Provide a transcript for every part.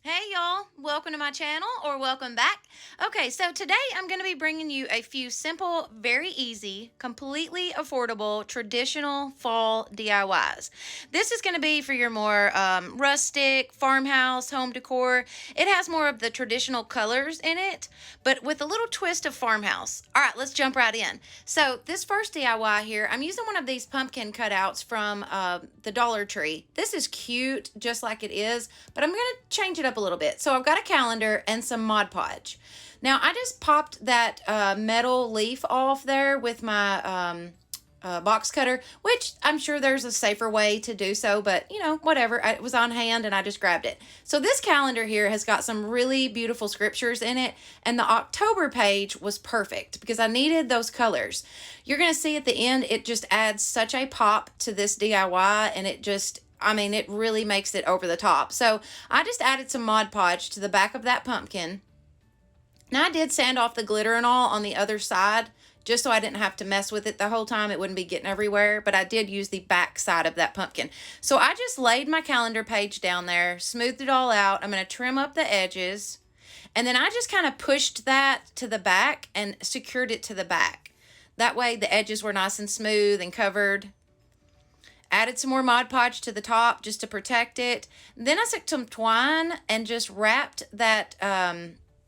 Hey y'all, welcome to my channel or welcome back. Okay, so today I'm going to be bringing you a few simple, very easy, completely affordable, traditional fall DIYs. This is going to be for your more rustic, farmhouse, home decor. It has more of the traditional colors in it, but with a little twist of farmhouse. All right, let's jump right in. So this first DIY here, I'm using one of these pumpkin cutouts from the Dollar Tree. This is cute, just like it is, but I'm going to change it up a little bit. So I've got a calendar and some Mod Podge. Now I just popped that metal leaf off there with my box cutter, which I'm sure there's a safer way to do so, but you know, whatever. It was on hand and I just grabbed it. So this calendar here has got some really beautiful scriptures in it, and the October page was perfect because I needed those colors. You're going to see at the end, it just adds such a pop to this DIY, and it really makes it over the top. So I just added some Mod Podge to the back of that pumpkin. Now I did sand off the glitter and all on the other side, just so I didn't have to mess with it the whole time. It wouldn't be getting everywhere, but I did use the back side of that pumpkin. So I just laid my calendar page down there, smoothed it all out. I'm going to trim up the edges, and then I just kind of pushed that to the back and secured it to the back. That way the edges were nice and smooth and covered. Added some more Mod Podge to the top just to protect it. Then I took some twine and just wrapped that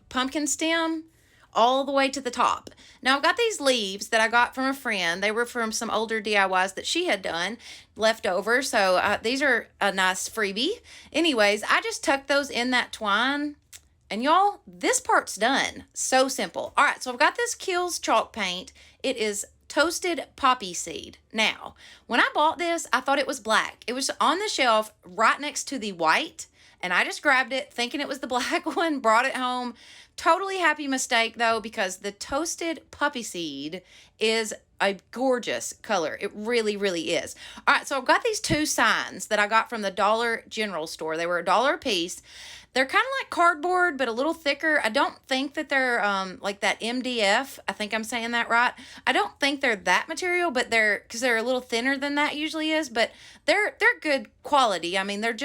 pumpkin stem all the way to the top. Now I've got these leaves that I got from a friend. They were from some older DIYs that she had done left over. So these are a nice freebie. Anyways, I just tucked those in that twine. And y'all, this part's done. So simple. All right, so I've got this Kills chalk paint. It is toasted poppy seed. Now, when I bought this, I thought it was black. It was on the shelf right next to the white, and I just grabbed it thinking it was the black one, brought it home. Totally happy mistake though, because the toasted poppy seed is a gorgeous color. It really, really is. All right, so I've got these two signs that I got from the Dollar General store. They were $1 a piece. They're kind of like cardboard, but a little thicker. I don't think that they're like that MDF. I think I'm saying that right. I don't think they're that material, but because they're a little thinner than that usually is, but they're good quality. I mean, they're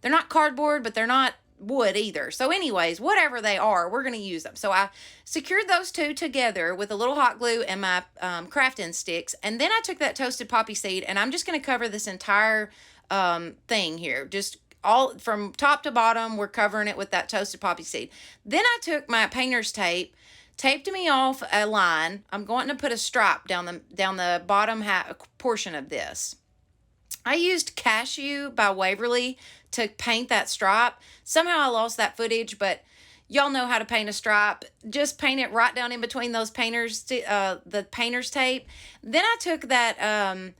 not cardboard, but they're not wood either. So anyways, whatever they are, we're going to use them. So I secured those two together with a little hot glue and my crafting sticks. And then I took that toasted poppy seed, and I'm just going to cover this entire thing here. Just all from top to bottom, we're covering it with that toasted poppy seed. Then I took my painter's tape, taped me off a line. I'm going to put a stripe down the bottom portion of this. I used Cashew by Waverly to paint that stripe. Somehow I lost that footage, but y'all know how to paint a stripe. Just paint it right down in between those the painter's tape. Then I took that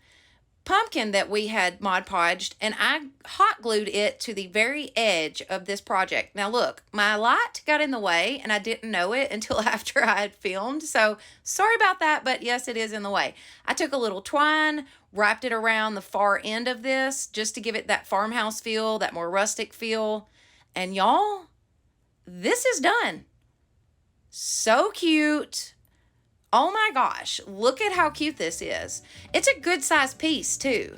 pumpkin that we had Mod Podged, and I hot glued it to the very edge of this project. Now look, my light got in the way and I didn't know it until after I had filmed. So sorry about that, but yes, it is in the way. I took a little twine, wrapped it around the far end of this just to give it that farmhouse feel, that more rustic feel. And y'all, this is done. So cute. Oh my gosh, look at how cute this is. It's a good size piece too.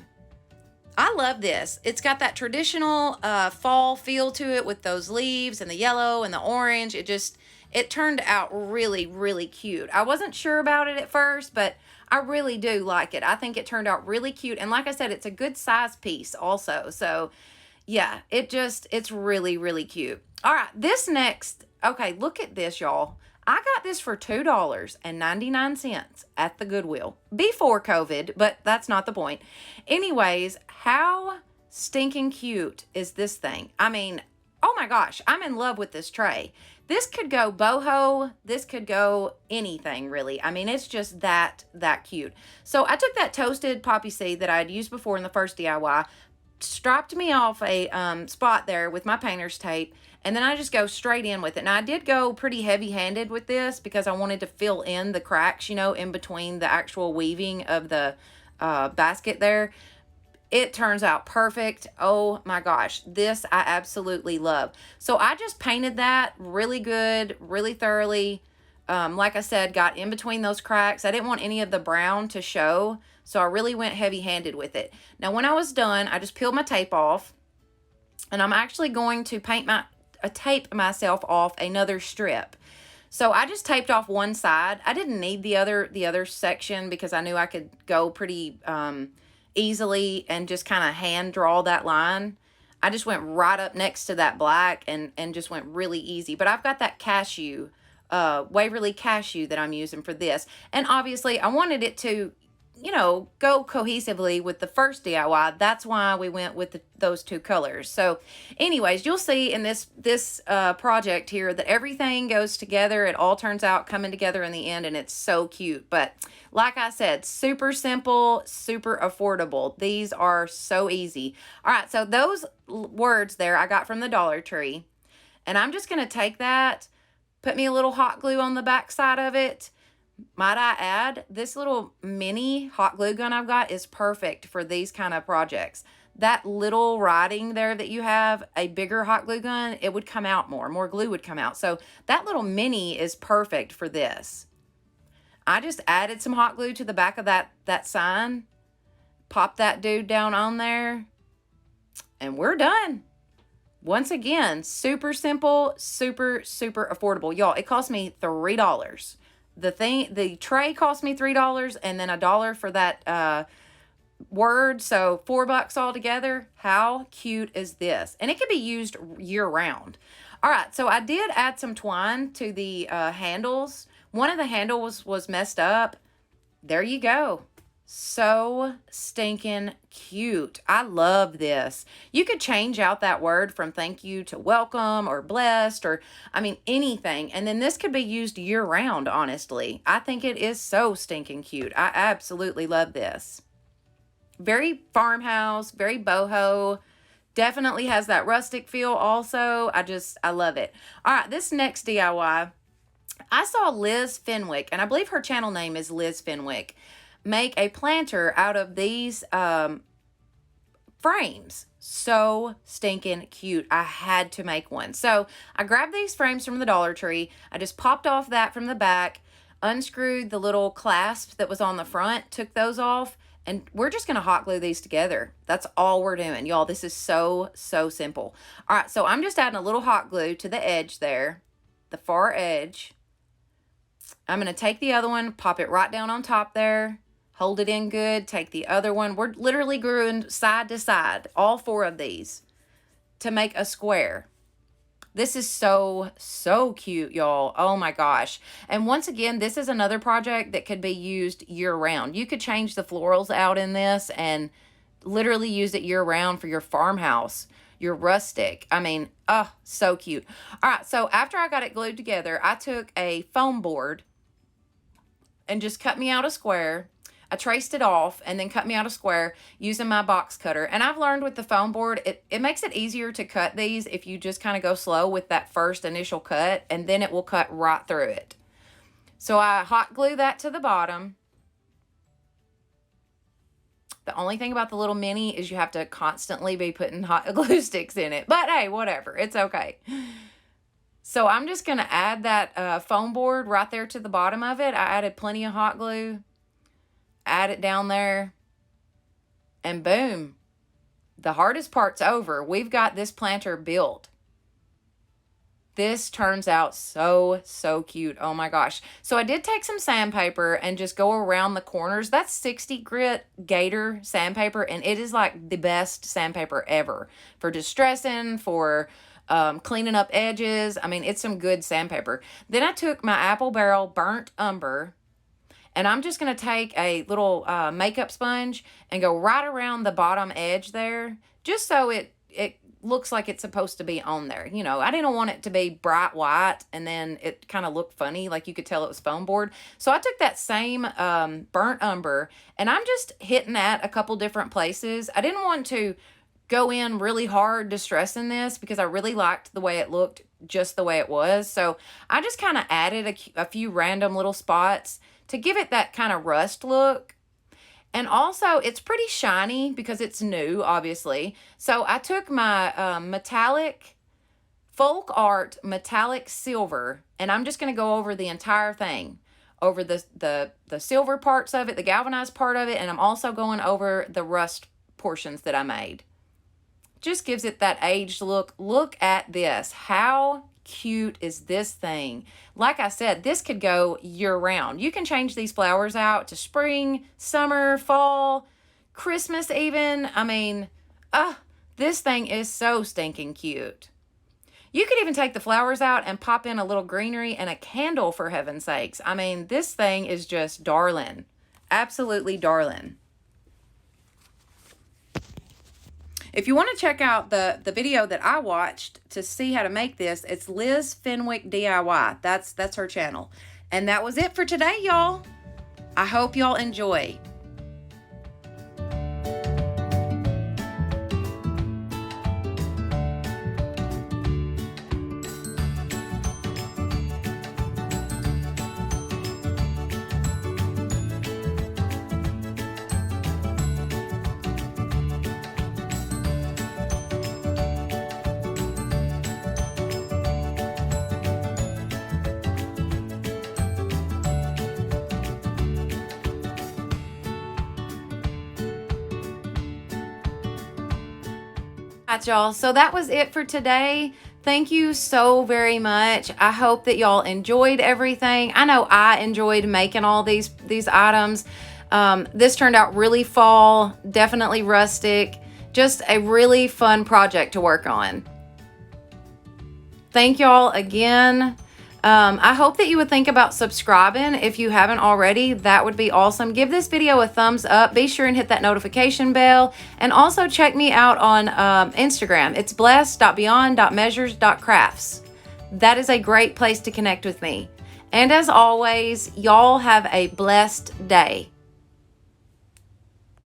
I love this. It's got that traditional fall feel to it with those leaves and the yellow and the orange. It turned out really, really cute. I wasn't sure about it at first, but I really do like it. I think it turned out really cute. And like I said, it's a good size piece also. So yeah, it's really, really cute. All right, this next, okay, look at this, y'all. I got this for $2.99 at the Goodwill before COVID, but that's not the point. Anyways, how stinking cute is this thing? I mean, oh my gosh, I'm in love with this tray. This could go boho. This could go anything, really. I mean, it's just that cute. So I took that toasted poppy seed that I had used before in the first DIY, striped me off a spot there with my painter's tape, and then I just go straight in with it. Now I did go pretty heavy-handed with this because I wanted to fill in the cracks, you know, in between the actual weaving of the basket there. It turns out perfect. Oh my gosh, this I absolutely love. So I just painted that really good, really thoroughly. Like I said, got in between those cracks. I didn't want any of the brown to show, so I really went heavy-handed with it. Now when I was done, I just peeled my tape off, and I'm actually going to paint my tape myself off another strip. So I just taped off one side. I didn't need the other section because I knew I could go pretty easily and just kind of hand draw that line. I just went right up next to that black and just went really easy. But I've got that cashew, Waverly cashew that I'm using for this. And obviously I wanted it to, you know, go cohesively with the first DIY. That's why we went with those two colors. So anyways, you'll see in this project here that everything goes together. It all turns out coming together in the end, and it's so cute. But like I said, super simple, super affordable. These are so easy. All right, so those words there I got from the Dollar Tree. And I'm just going to take that, put me a little hot glue on the back side of it. Might I add, this little mini hot glue gun I've got is perfect for these kind of projects. That little writing there that you have, a bigger hot glue gun, it would come out more glue would come out. So that little mini is perfect for this. I just added some hot glue to the back of that sign, pop that dude down on there, and we're done. Once again, super simple, super affordable. Y'all, it cost me $3. The tray cost me $3 and then $1 for that word, so $4 altogether. How cute is this? And it can be used year round. All right, so I did add some twine to the handles. One of the handles was messed up. There you go. So stinking cute. I love this. You could change out that word from thank you to welcome or blessed, or I mean anything. And then this could be used year round, honestly. I think it is so stinking cute. I absolutely love this. Very farmhouse, very boho. Definitely has that rustic feel also. I love it. All right, this next DIY, I saw Liz Fenwick, and I believe her channel name is Liz Fenwick, make a planter out of these frames. So stinking cute. I had to make one. So I grabbed these frames from the Dollar Tree. I just popped off that from the back, unscrewed the little clasp that was on the front, took those off, and we're just going to hot glue these together. That's all we're doing. Y'all, this is so simple. All right, so I'm just adding a little hot glue to the edge there, the far edge. I'm going to take the other one, pop it right down on top there. Hold it in good, take the other one. We're literally gluing side to side, all four of these, to make a square. This is so cute, y'all. Oh my gosh. And once again, this is another project that could be used year round. You could change the florals out in this and literally use it year round for your farmhouse, your rustic. I mean, oh, so cute. All right, so after I got it glued together, I took a foam board and just cut me out a square. I traced it off and then cut me out a square using my box cutter. And I've learned with the foam board, it makes it easier to cut these if you just kind of go slow with that first initial cut, and then it will cut right through it. So I hot glue that to the bottom. The only thing about the little mini is you have to constantly be putting hot glue sticks in it. But hey, whatever, it's okay. So I'm just going to add that foam board right there to the bottom of it. I added plenty of hot glue. Add it down there, and boom, the hardest part's over. We've got this planter built. This turns out so cute. Oh my gosh. So I did take some sandpaper and just go around the corners. That's 60 grit Gator sandpaper, and it is like the best sandpaper ever for distressing, for cleaning up edges. I mean, it's some good sandpaper. Then I took my apple barrel burnt umber, and I'm just going to take a little makeup sponge and go right around the bottom edge there, just so it looks like it's supposed to be on there. You know, I didn't want it to be bright white and then it kind of looked funny, like you could tell it was foam board. So I took that same burnt umber, and I'm just hitting that a couple different places. I didn't want to go in really hard distressing this because I really liked the way it looked just the way it was. So I just kind of added a few random little spots to give it that kind of rust look. And also, it's pretty shiny because it's new, obviously. So I took my metallic, folk art metallic silver, and I'm just going to go over the entire thing, over the silver parts of it, the galvanized part of it, and I'm also going over the rust portions that I made. just gives it that aged look. Look at this. How cute is this thing? Like I said, this could go year round. You can change these flowers out to spring, summer, fall, Christmas even. I mean, this thing is so stinking cute. You could even take the flowers out and pop in a little greenery and a candle, for heaven's sakes. I mean, this thing is just darling. Absolutely darling. If you want to check out the video that I watched to see how to make this, it's Liz Fenwick DIY. That's her channel. And that was it for today, y'all. I hope y'all enjoy. Alright, y'all, so that was it for today. Thank you so very much. I hope that y'all enjoyed everything. I know I enjoyed making all these items. This turned out really fall, definitely rustic. Just a really fun project to work on. Thank y'all again. I hope that you would think about subscribing if you haven't already. That would be awesome. Give this video a thumbs up. Be sure and hit that notification bell. And also check me out on Instagram. It's blessed.beyond.measure.crafts. That is a great place to connect with me. And as always, y'all have a blessed day.